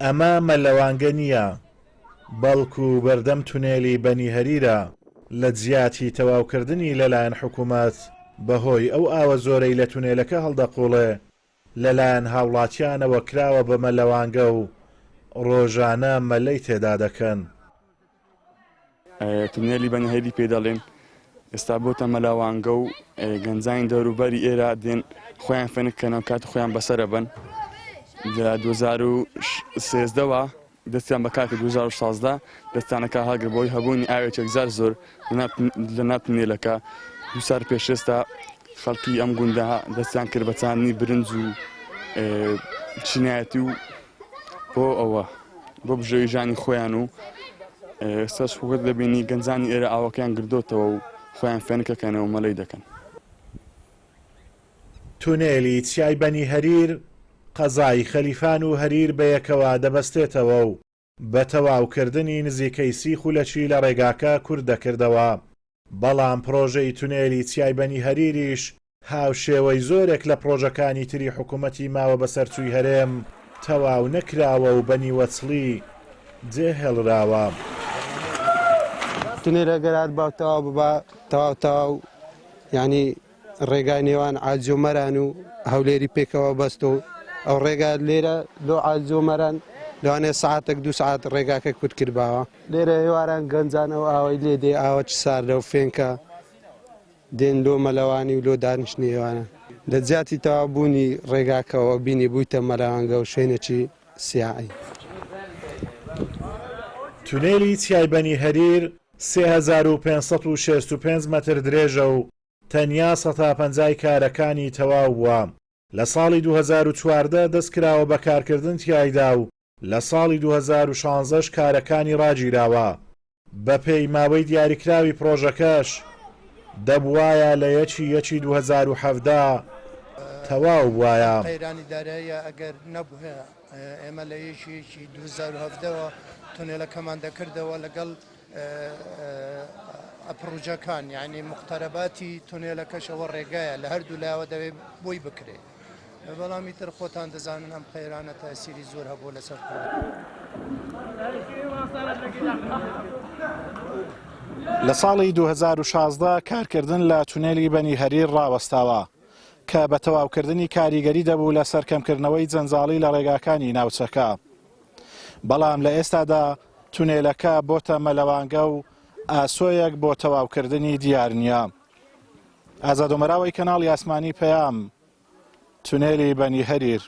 ئەمە مەلەوانگە نییە، بەڵکو بەردەم تونێلی بەنی هەریرە لە جیاتی تەواوکردنی لەلایەن حکوومەت بەهۆی ئەو ئاوە زۆرەی لە تونێلەکە هەڵدەقوڵێ لەلایەن هاوڵاتیانەوە کراوە بە مەلەوانگە و ڕۆژانە مەلەی تێدا دەکەن. تونێلی بەنی هەیری پێ دەڵێن، ئێستا بۆتە مەلەوانگە و گەنجانی دەوروبەری ئێرە دێن خۆیان فێنکەنەوە کات خۆیان بەسەرە بن. لە 2013ەوە دەستیان بەکاتە 2016 دەستانەکە هەڵگر بۆی هەبوونی ئاوێکێک زار زۆر لە ناو تونێلەکە. 2 سال پێش ئێستا خەڵکی ئەم گوندە دەستیان کرد بە چاندنی برنج و چینایەتی و بۆ ئەوە بۆ بژێوی ژانی خۆیان و ئێستاش خۆت دەبینی گەنجانی ئێرە ئاوەکەیان گردۆتەوە و خۆیان فێنکەکەنەوە مەلەی دەکەن. تونێلی چیای بەنی هەریر قەزای خەلیفان و هەریر بەیەکەوە دەبەستێتەوە و بە تەواوکردنی نزیکەی 30 خولەکی لە ڕێگاکە کورد دەکردەوە. بەڵام پرۆژەی تونێلی چیای بەنی هەریریش هاوشێوەی زۆرێک لە پرۆژەکانی تری حکوومەتی ماوە بەسەرچووی هەرێم تەواو نەکراوە و بەنی وەچڵی جێهێڵراوە. تونێلە گەرات باوتەوا ببا تەواو ینی ڕێگای نێوان عاجۆمەران و هەولێری پێکەوە بەست و ئەو ڕێگا لێرە لۆ عاجۆمەران لەوانێ سعاتێک 2 سعات ڕێگاکە کورت کردباوە. لێرە هێواران گەنجانەوە ئاوای لێ دێ ئاوە چ ساردە و فێنکە دێن لۆ مەلەوانی و لۆ دانیشتنی ئێوانە. لە جیاتی تەوابوونی ڕێگاکەەوە بینی بوویتە مەلەوانگە و شوێنێکی سیاعی. تونێلی چیای بەنی هەریر 3565 مەتر درێژە و تەنیا 150 کارەکانی تەواو بووە. لە ساڵی 2014 دەستکراوە بە کارکردن تیایدا و لە ساڵی 2016 کارەکانی ڕاگیراوە. بە پێی ماوەی دیاریکراوی پرۆژەکەش دەبوایە لە 1 2017 تەواو بوایە. قەیرانی داراییە ئەگەر نەبووە ئێمە لە 1 2017ەوە تونێلەکەمان دەکردەوە لەگەڵ ئەپڕوجەکان، یعنی مختەرەباتی تونێلەکەشەوە ڕێگایە لە هەردوو لاوە دەوێت بۆی بکرێ. بەڵامی تر خۆتان دەزانن ئەم قەیرانە تاسیری زۆر هەبوو لەسەر. لە ساڵی 2016 کارکردن لە تونێلی بەنی هەریر ڕاوەستاوە کە بە تەواوکردنی کاریگەری دەبوو لە سەرکەمکردنەوەی جەنجاڵی لە ڕێگاکانی ناوچەکە. بەڵام لە ئێستادا تونێلەکە بۆتە مەلەوانگە و ئاسۆیەک بۆ تەواوکردنی دیار نییە. ئازادۆمەراوی کەناڵی ئاسمانی پەیام، تونێلی بەنی هەریر.